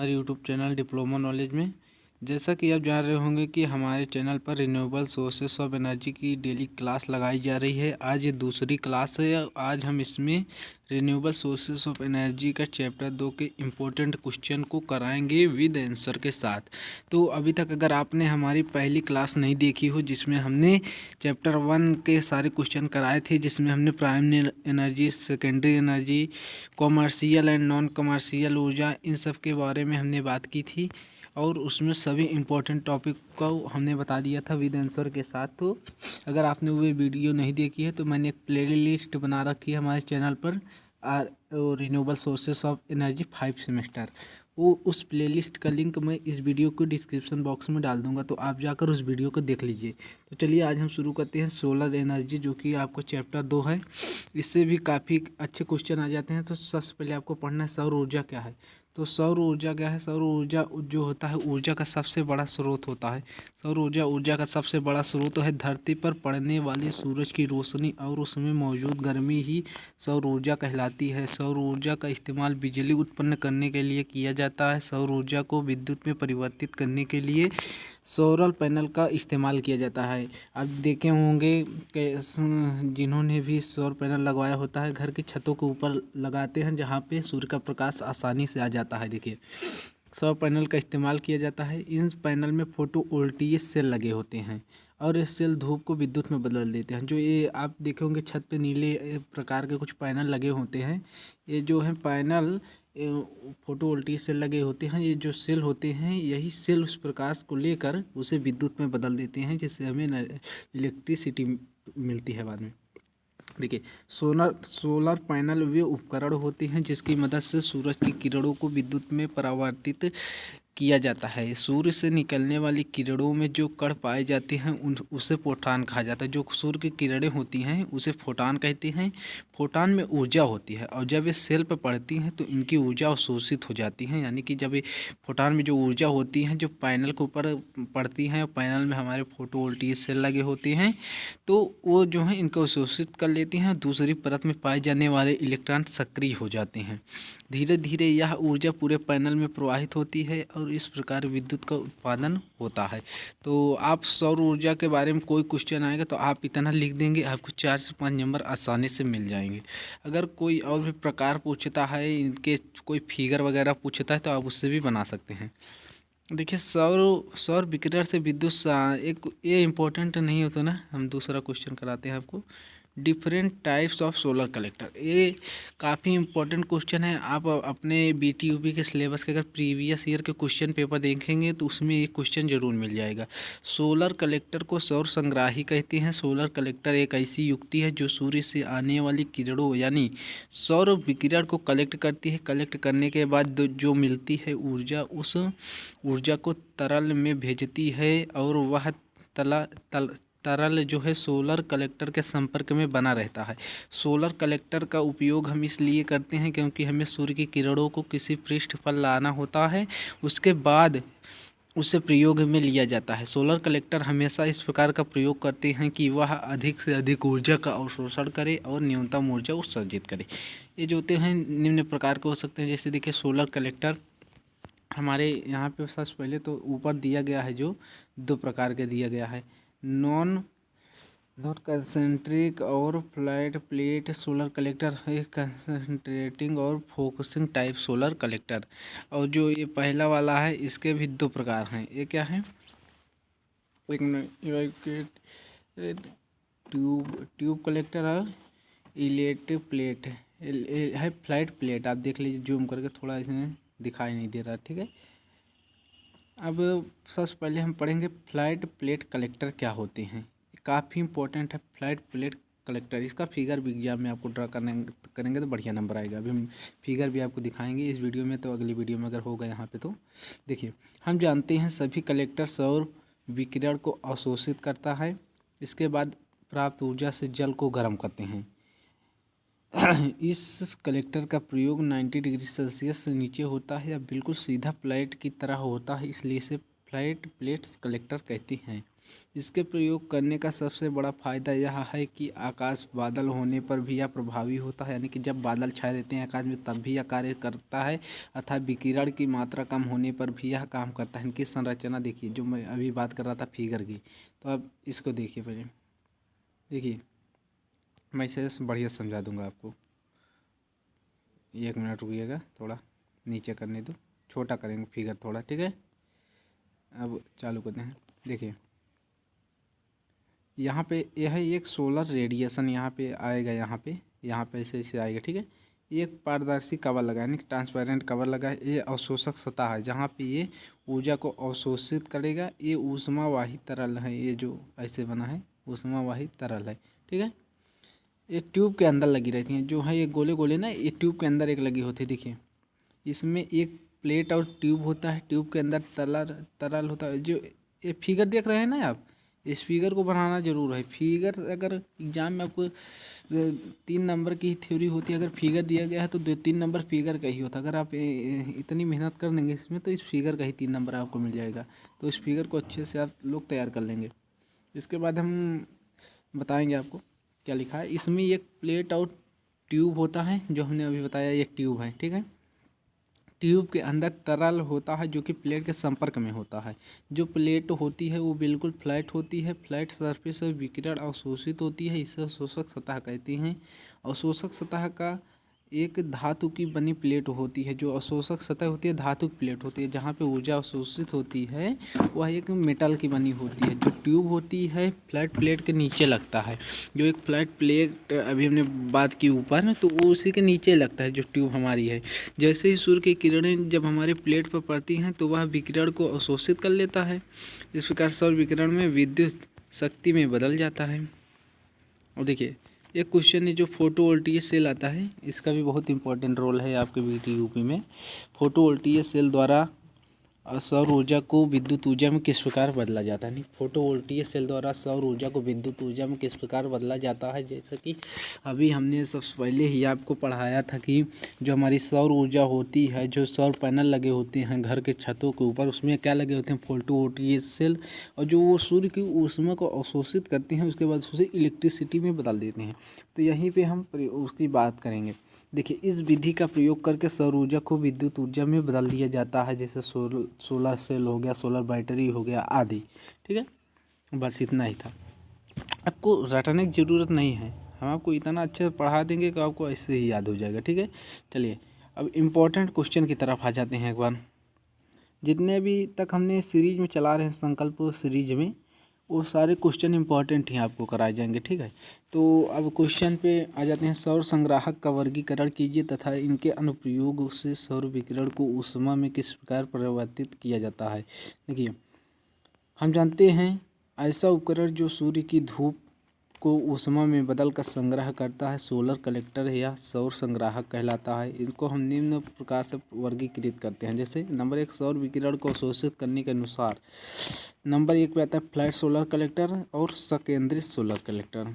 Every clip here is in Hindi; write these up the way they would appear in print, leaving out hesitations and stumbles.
हमारे यूट्यूब चैनल डिप्लोमा नॉलेज में। जैसा कि आप जान रहे होंगे कि हमारे चैनल पर रिन्यूएबल सोर्सेस ऑफ एनर्जी की डेली क्लास लगाई जा रही है। आज ये दूसरी क्लास है। आज हम इसमें रिन्यूएबल सोर्सेस ऑफ एनर्जी का चैप्टर 2 के इम्पोर्टेंट क्वेश्चन को कराएंगे विद आंसर के साथ। तो अभी तक अगर आपने हमारी पहली क्लास नहीं देखी हो जिसमें हमने चैप्टर 1 के सारे क्वेश्चन कराए थे, जिसमें हमने primary energy, secondary energy, commercial and non commercial ऊर्जा, इन सब के बारे में हमने बात की थी और उसमें सभी इम्पोर्टेंट टॉपिक को हमने बता दिया था विद आंसर के साथ। तो अगर आपने वो वीडियो नहीं देखी है तो मैंने एक प्लेलिस्ट बना रखी है हमारे चैनल पर, renewable sources of energy 5 semester. वो उस प्लेलिस्ट का लिंक मैं इस वीडियो को डिस्क्रिप्शन बॉक्स में डाल दूंगा, तो आप जाकर उस वीडियो को देख लीजिए। तो चलिए आज हम शुरू करते हैं सोलर एनर्जी, जो कि आपको चैप्टर 2 है। इससे भी काफ़ी अच्छे क्वेश्चन आ जाते हैं। तो सबसे पहले आपको पढ़ना है सौर ऊर्जा क्या है। तो सौर ऊर्जा क्या है? सौर ऊर्जा जो होता है ऊर्जा का सबसे बड़ा स्रोत होता है। सौर ऊर्जा का सबसे बड़ा स्रोत है। धरती पर पड़ने वाली सूरज की रोशनी और उसमें मौजूद गर्मी ही सौर ऊर्जा कहलाती है। सौर ऊर्जा का इस्तेमाल बिजली उत्पन्न करने के लिए किया जाता है। सौर ऊर्जा को विद्युत में परिवर्तित करने के लिए सोलर पैनल का इस्तेमाल किया जाता है। आप देखे होंगे कि जिन्होंने भी सौर पैनल लगवाया होता है, घर की छतों के ऊपर लगाते हैं जहाँ पे सूर्य का प्रकाश आसानी से आ जाता है। देखिए, सौर पैनल का इस्तेमाल किया जाता है। इन पैनल में फोटोवोल्टिक सेल लगे होते हैं और ये सेल धूप को विद्युत में बदल देते हैं। जो ये आप देखे होंगे छत पे नीले प्रकार के कुछ पैनल लगे होते हैं, ये जो है पैनल फोटोवोल्टिक सेल लगे होते हैं। ये जो सेल होते हैं, यही सेल उस प्रकाश को लेकर उसे विद्युत में बदल देते हैं, जिससे हमें इलेक्ट्रिसिटी मिलती है बाद में। देखिए, सोलर पैनल वे उपकरण होते हैं जिसकी मदद से सूरज की किरणों को विद्युत में परावर्तित किया जाता है। सूर्य से निकलने वाली किरणों में जो कण पाए जाते हैं उसे फोटॉन कहा जाता है। जो सूर्य की किरणें होती हैं उसे फोटॉन कहते हैं। फोटॉन में ऊर्जा होती है और जब ये सेल पर पड़ती हैं तो इनकी ऊर्जा अवशोषित हो जाती है। यानी कि जब ये फोटॉन में जो ऊर्जा होती है जो पैनल के ऊपर पड़ती हैं, पैनल में हमारे फोटोवोल्टिक सेल लगे होते हैं, तो वो जो है इनको अवशोषित कर लेती हैं। दूसरी परत में पाए जाने वाले इलेक्ट्रॉन सक्रिय हो जाते हैं। धीरे धीरे यह ऊर्जा पूरे पैनल में प्रवाहित होती है और इस प्रकार विद्युत का उत्पादन होता है। तो आप सौर ऊर्जा के बारे में कोई क्वेश्चन आएगा तो आप इतना लिख देंगे, आपको 4 से 5 नंबर आसानी से मिल जाएंगे। अगर कोई और भी प्रकार पूछता है, इनके कोई फिगर वगैरह पूछता है तो आप उससे भी बना सकते हैं। देखिए, सौर विकिरण से विद्युत एक ये इम्पोर्टेंट नहीं होता ना, हम दूसरा क्वेश्चन कराते हैं आपको। Different types of solar collector, ये काफ़ी इंपॉर्टेंट क्वेश्चन है। आप अपने BTUP के सिलेबस के अगर प्रीवियस ईयर के क्वेश्चन पेपर देखेंगे तो उसमें ये क्वेश्चन जरूर मिल जाएगा। सोलर कलेक्टर को सौर संग्राही कहते हैं। सोलर कलेक्टर एक ऐसी युक्ति है जो सूर्य से आने वाली किरणों यानी सौर विकिरण को कलेक्ट करती है। कलेक्ट करने के बाद जो मिलती है ऊर्जा, उस ऊर्जा को तरल में भेजती है और वह तरल जो है सोलर कलेक्टर के संपर्क में बना रहता है। सोलर कलेक्टर का उपयोग हम इसलिए करते हैं क्योंकि हमें सूर्य की किरणों को किसी पृष्ठ पर लाना होता है, उसके बाद उसे प्रयोग में लिया जाता है। सोलर कलेक्टर हमेशा इस प्रकार का प्रयोग करते हैं कि वह अधिक से अधिक ऊर्जा का अवशोषण करे और न्यूनतम ऊर्जा उत्सर्जित करे। ये जो होते हैं निम्न प्रकार के हो सकते हैं। जैसे देखिए, सोलर कलेक्टर हमारे यहाँ पे सबसे पहले तो ऊपर दिया गया है, जो 2 प्रकार के दिया गया है, नॉन कंसंट्रिक और फ्लैट प्लेट सोलर कलेक्टर है, कंसंट्रेटिंग और फोकसिंग टाइप सोलर कलेक्टर। और जो ये पहला वाला है इसके भी 2 प्रकार हैं। ये क्या है? एक ट्यूब कलेक्टर और इलेक्ट्रिक प्लेट है, फ्लैट प्लेट। आप देख लीजिए जूम करके, थोड़ा इसमें दिखाई नहीं दे रहा, ठीक है। अब सबसे पहले हम पढ़ेंगे फ्लैट प्लेट कलेक्टर क्या होते हैं। काफ़ी इंपॉर्टेंट है फ्लैट प्लेट कलेक्टर। इसका फिगर भी एग्जाम में आपको ड्रा करेंगे तो बढ़िया नंबर आएगा। अभी हम फिगर भी आपको दिखाएंगे इस वीडियो में, तो अगली वीडियो में अगर होगा यहाँ पे तो देखिए। हम जानते हैं सभी कलेक्टर सौर विकिरण को अवशोषित करता है, इसके बाद प्राप्त ऊर्जा से जल को गर्म करते हैं। इस कलेक्टर का प्रयोग 90 डिग्री सेल्सियस से नीचे होता है या बिल्कुल सीधा प्लेट की तरह होता है, इसलिए इसे फ्लैट प्लेट्स कलेक्टर कहते हैं। इसके प्रयोग करने का सबसे बड़ा फायदा यह है कि आकाश बादल होने पर भी यह प्रभावी होता है, यानी कि जब बादल छाए रहते हैं आकाश में तब भी यह कार्य करता है, अतः विकिरण की मात्रा कम होने पर भी यह काम करता है। इनकी संरचना देखिए, जो मैं अभी बात कर रहा था फिगर की, तो अब इसको देखिए पहले। देखिए मैं इसे बढ़िया समझा दूंगा आपको, 1 मिनट रुकिएगा, थोड़ा नीचे करने दो, छोटा करेंगे फिगर थोड़ा, ठीक है। अब चालू करते हैं। देखिए यहाँ पे यह एक सोलर रेडिएशन यहाँ पे आएगा, यहाँ पे ऐसे आएगा, ठीक है। एक पारदर्शी कवर लगा है, यानी ट्रांसपेरेंट कवर लगा है। ये अवशोषक सतह है जहाँ पे ये ऊर्जा को अवशोषित करेगा। ये ऊष्मावाही तरल है, ये जो ऐसे बना है ऊष्मावाही तरल है, ठीक है। ये ट्यूब के अंदर लगी रहती हैं, जो है ये गोले गोले ना, ये ट्यूब के अंदर एक लगी होती है। देखिए इसमें एक प्लेट और ट्यूब होता है, ट्यूब के अंदर तरल होता है। जो ये फिगर देख रहे हैं ना आप, इस फिगर को बनाना जरूर है। फिगर अगर एग्जाम में आपको 3 नंबर की थ्योरी होती है, अगर फिगर दिया गया है तो 2-3 नंबर फिगर का ही होता है। अगर आप इतनी मेहनत कर लेंगे इसमें तो इस फिगर का ही 3 नंबर आपको मिल जाएगा। तो इस फिगर को अच्छे से आप लोग तैयार कर लेंगे। इसके बाद हम बताएंगे आपको क्या लिखा है इसमें। एक प्लेट और ट्यूब होता है, जो हमने अभी बताया ये ट्यूब है, ठीक है। ट्यूब के अंदर तरल होता है जो कि प्लेट के संपर्क में होता है। जो प्लेट होती है वो बिल्कुल फ्लैट होती है, फ्लैट सरफेस से विकिरण अवशोषित होती है, इसे अवशोषक सतह कहते हैं। अवशोषक सतह का एक धातु की बनी प्लेट होती है। जो अवशोषक सतह होती है धातु की प्लेट होती है, जहाँ पे ऊर्जा अवशोषित होती है वह एक मेटल की बनी होती है। जो ट्यूब होती है फ्लैट प्लेट के नीचे लगता है। जो एक फ्लैट प्लेट अभी हमने बात की ऊपर, तो वो उसी के नीचे लगता है जो ट्यूब हमारी है। जैसे ही सूर्य की किरणें जब हमारे प्लेट पर पड़ती हैं तो वह विकिरण को अवशोषित कर लेता है। इस प्रकार सौर विकिरण में विद्युत शक्ति में बदल जाता है। और देखिए एक क्वेश्चन है जो फोटोवोल्टिक सेल आता है, इसका भी बहुत इंपॉर्टेंट रोल है आपके यूपी में। फोटोवोल्टिक सेल द्वारा सौर ऊर्जा को विद्युत ऊर्जा में किस प्रकार बदला जाता है। नहीं, फोटोवोल्टिक सेल द्वारा सौर ऊर्जा को विद्युत ऊर्जा में किस प्रकार बदला जाता है। जैसा कि अभी हमने सबसे पहले ही आपको पढ़ाया था कि जो हमारी सौर ऊर्जा होती है, जो सौर पैनल लगे होते हैं घर के छतों के ऊपर, उसमें क्या लगे होते हैं फोटोवोल्टिक सेल, और जो वो सूर्य की ऊष्मा को अवशोषित करते हैं उसके बाद उसे इलेक्ट्रिसिटी में बदल देते हैं। तो यहीं पर हम उसकी बात करेंगे। देखिए इस विधि का प्रयोग करके सौर ऊर्जा को विद्युत ऊर्जा में बदल दिया जाता है। जैसे सोलर सेल हो गया, सोलर बैटरी हो गया आदि, ठीक है। बस इतना ही था, आपको रटने की ज़रूरत नहीं है, हम आपको इतना अच्छे से पढ़ा देंगे कि आपको ऐसे ही याद हो जाएगा, ठीक है। चलिए अब इम्पोर्टेंट क्वेश्चन की तरफ आ जाते हैं एक बार। जितने भी तक हमने सीरीज में चला रहे हैं संकल्प सीरीज में, वो सारे क्वेश्चन इंपॉर्टेंट ही आपको कराए जाएंगे, ठीक है। तो अब क्वेश्चन पे आ जाते हैं। सौर संग्राहक का वर्गीकरण कीजिए तथा इनके अनुप्रयोग से सौर विकिरण को ऊष्मा में किस प्रकार परिवर्तित किया जाता है। देखिए हम जानते हैं ऐसा उपकरण जो सूर्य की धूप को ऊष्मा में बदल कर संग्रह करता है सोलर कलेक्टर या सौर संग्राहक कहलाता है। इसको हम निम्न प्रकार से वर्गीकृत करते हैं। जैसे नंबर 1 सौर विकिरण को अवशोषित करने के अनुसार, नंबर 1 पे आता है फ्लैट सोलर कलेक्टर और सकेंद्रित सोलर कलेक्टर।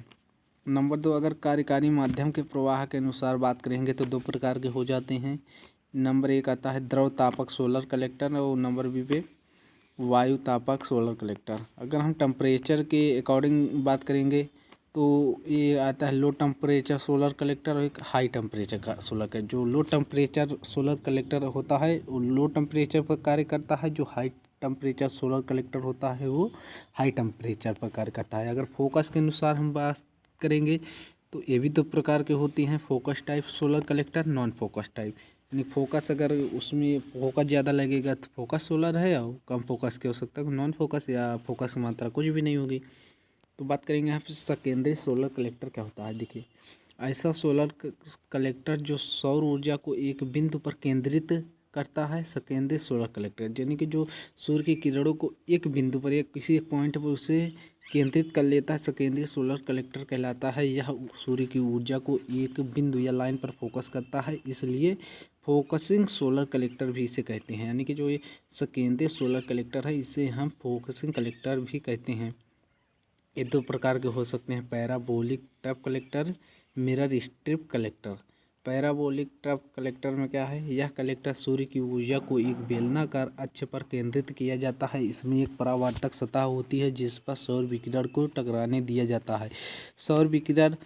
नंबर 2 अगर कार्यकारी माध्यम के प्रवाह के अनुसार बात करेंगे तो 2 प्रकार के हो जाते हैं। नंबर 1 आता है द्रव तापक सोलर कलेक्टर और नंबर बी पे वायु तापक सोलर कलेक्टर। अगर हम टेम्परेचर के अकॉर्डिंग बात करेंगे तो ये आता है लो टेम्परेचर सोलर कलेक्टर और एक हाई टेम्परेचर का सोलर कलेक्टर। जो लो टेम्परेचर सोलर कलेक्टर होता है वो लो टेम्परेचर पर कार्य करता है, जो हाई टेम्परेचर सोलर कलेक्टर होता है वो हाई टेम्परेचर पर कार्य करता है। अगर फोकस के अनुसार हम बात करेंगे तो ये भी 2 प्रकार के होती हैं, focus type solar collector, non focus type. यानी फोकस अगर उसमें फोकस ज़्यादा लगेगा तो फोकस सोलर है, और कम फोकस के हो सकता है नॉन फोकस, या फोकस की मात्रा कुछ भी नहीं होगी। तो बात करेंगे यहाँ पे सकेंद्री सोलर कलेक्टर क्या होता है। देखिए ऐसा सोलर कलेक्टर जो सौर ऊर्जा को एक बिंदु पर केंद्रित करता है, सकेंद्री सोलर कलेक्टर। यानी कि जो सूर्य की किरणों को एक बिंदु पर या किसी एक पॉइंट पर उसे केंद्रित कर लेता है, सकेंद्री सोलर कलेक्टर कहलाता है। यह सूर्य की ऊर्जा को एक बिंदु या लाइन पर फोकस करता है, इसलिए फोकसिंग सोलर कलेक्टर भी इसे कहते हैं। यानी कि जो ये सकेंद्री सोलर कलेक्टर है इसे हम फोकसिंग कलेक्टर भी कहते हैं। ये 2 प्रकार के हो सकते हैं, parabolic tap collector, mirror strip collector. Parabolic trough collector में क्या है, यह कलेक्टर सूर्य की ऊर्जा को एक बेलनाकार अक्ष पर केंद्रित किया जाता है। इसमें एक परावर्तक सतह होती है जिस पर सौर विकिरण को टकराने दिया जाता है। सौर विकिरण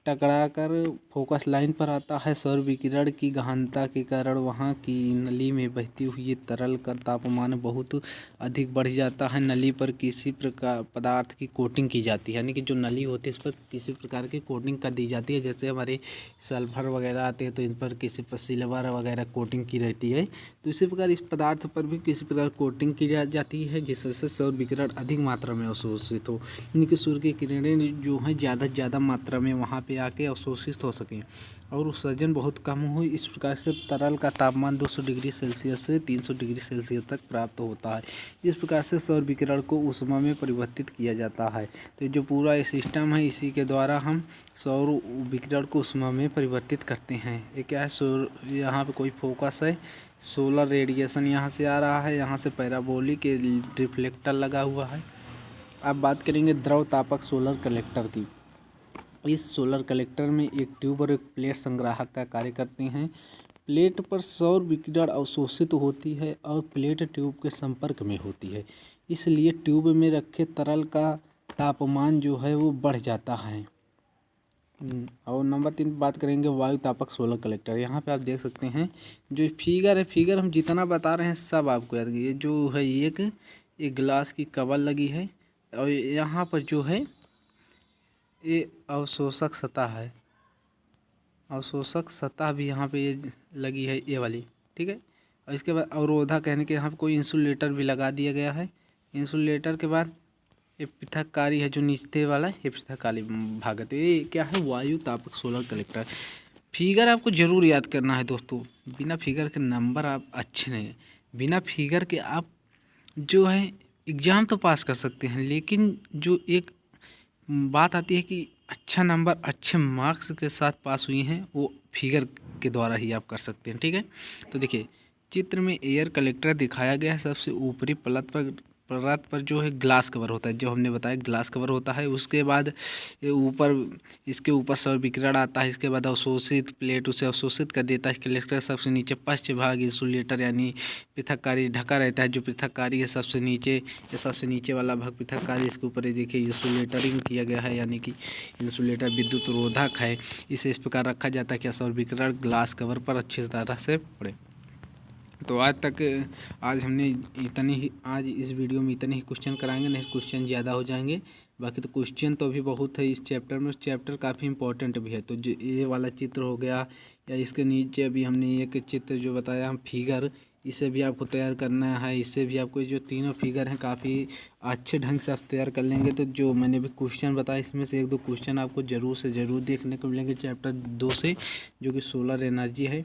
टकराकर फोकस लाइन पर आता है। सौर विकिरण की गहनता के कारण वहाँ की नली में बहती हुई तरल का तापमान बहुत अधिक बढ़ जाता है। नली पर किसी प्रकार पदार्थ की कोटिंग की जाती है, यानी कि जो नली होती है इस पर किसी प्रकार की कोटिंग कर दी जाती है। जैसे हमारे सल्फर वगैरह आते हैं तो इन पर किसी पर सिल्वर वगैरह कोटिंग की रहती है, तो इसी प्रकार इस पदार्थ पर भी किसी प्रकार कोटिंग की जाती है जिससे सौर विकिरण अधिक मात्रा में अवशोषित हो, यानी कि सूर्य की किरणें जो हैं ज़्यादा से ज़्यादा मात्रा में वहाँ पे आके अवशोषित हो सकें और उत्सर्जन बहुत कम हो। इस प्रकार से तरल का तापमान 200 डिग्री सेल्सियस से 300 डिग्री सेल्सियस तक प्राप्त होता है। इस प्रकार से सौर विकिरण को ऊष्मा में परिवर्तित किया जाता है। तो जो पूरा ये सिस्टम है इसी के द्वारा हम सौर विकिरण को ऊष्मा में परिवर्तित करते हैं। ये क्या है, सौर यहाँ पे कोई फोकस है, सोलर रेडिएशन यहाँ से आ रहा है, यहाँ से पैराबोलिक रिफ्लेक्टर लगा हुआ है। अब बात करेंगे द्रव तापक सोलर कलेक्टर की। इस सोलर कलेक्टर में एक ट्यूब और एक प्लेट संग्राहक का कार्य करते हैं। प्लेट पर सौर विकिरण अवशोषित होती है और प्लेट ट्यूब के संपर्क में होती है, इसलिए ट्यूब में रखे तरल का तापमान जो है वो बढ़ जाता है। और नंबर 3 बात करेंगे वायु तापक सोलर कलेक्टर। यहाँ पे आप देख सकते हैं जो फिगर है, फिगर हम जितना बता रहे हैं सब आपको याद कीजिए। जो है एक गिलास की कवर लगी है और यहाँ पर जो है ये अवशोषक सतह है, अवशोषक सतह भी यहाँ पे ये लगी है, ये वाली, ठीक है। और इसके बाद अवरोधक कहने के यहाँ पे कोई इंसुलेटर भी लगा दिया गया है। इंसुलेटर के बाद ये पृथककारी है जो नीचे वाला, ये पृथककारी भाग है। तो ये क्या है, वायु तापक सोलर कलेक्टर। फिगर आपको जरूर याद करना है दोस्तों, बिना फिगर के नंबर आप अच्छे नहीं, बिना फिगर के आप जो है एग्ज़ाम तो पास कर सकते हैं, लेकिन जो एक बात आती है कि अच्छा नंबर अच्छे मार्क्स के साथ पास हुई हैं वो फिगर के द्वारा ही आप कर सकते हैं, ठीक है। तो देखिए चित्र में एयर कलेक्टर दिखाया गया है। सबसे ऊपरी परत पर जो है ग्लास कवर होता है, जो हमने बताया ग्लास कवर होता है। उसके बाद इसके ऊपर सौर विकिरण आता है। इसके बाद अवशोषित प्लेट उसे अवशोषित कर देता है। कलेक्टर सबसे नीचे पश्च भाग इंसुलेटर यानी पृथककारी ढका रहता है। जो पृथककारी है सबसे नीचे, ये सबसे नीचे वाला भाग पृथककारी, इसके ऊपर ये देखिए इंसुलेटरिंग किया गया है, यानी कि इंसुलेटर विद्युत रोधक है। इसे इस प्रकार रखा जाता है कि सौर विकिरण ग्लास कवर पर अच्छी तरह से पड़े। तो आज हमने आज इस वीडियो में इतने ही क्वेश्चन कराएंगे, नहीं क्वेश्चन ज़्यादा हो जाएंगे। बाकी तो क्वेश्चन तो अभी बहुत है इस चैप्टर में, चैप्टर काफ़ी इंपॉर्टेंट भी है। तो जो ये वाला चित्र हो गया या इसके नीचे अभी हमने एक चित्र जो बताया हम फिगर, इसे भी आपको तैयार करना है। इससे भी आपको जो तीनों फिगर हैं काफ़ी अच्छे ढंग से आप तैयार कर लेंगे। तो जो मैंने भी क्वेश्चन बताया इसमें से 1-2 क्वेश्चन आपको ज़रूर से ज़रूर देखने को मिलेंगे चैप्टर 2 से, जो कि सोलर एनर्जी है।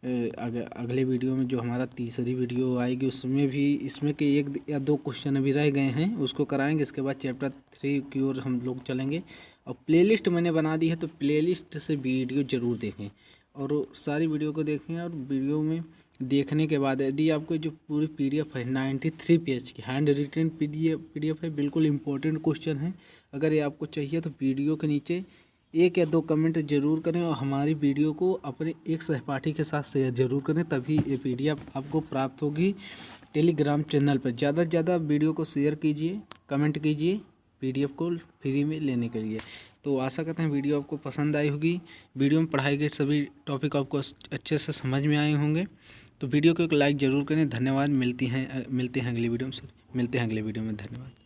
अगले वीडियो में जो हमारा तीसरी वीडियो आएगी उसमें भी इसमें के 1 या 2 क्वेश्चन अभी रह गए हैं, उसको कराएंगे। इसके बाद चैप्टर 3 की ओर हम लोग चलेंगे। और प्लेलिस्ट मैंने बना दी है, तो प्लेलिस्ट से वीडियो ज़रूर देखें और सारी वीडियो को देखें। और वीडियो में देखने के बाद यदि आपको जो पूरी PDF है 93 पेज की हैंड रिटन PDF है, बिल्कुल इम्पोर्टेंट क्वेश्चन है। अगर ये आपको चाहिए तो वीडियो के नीचे 1 या 2 कमेंट जरूर करें और हमारी वीडियो को अपने एक सहपाठी के साथ शेयर जरूर करें, तभी ये PDF आपको प्राप्त होगी टेलीग्राम चैनल पर। ज़्यादा से ज़्यादा वीडियो को शेयर कीजिए, कमेंट कीजिए PDF को फ्री में लेने के लिए। तो आशा करते हैं वीडियो आपको पसंद आई होगी। वीडियो में पढ़ाए गए सभी टॉपिक आपको अच्छे से समझ में आए होंगे। तो वीडियो को एक लाइक ज़रूर करें। धन्यवाद। मिलते हैं अगली वीडियो में। धन्यवाद।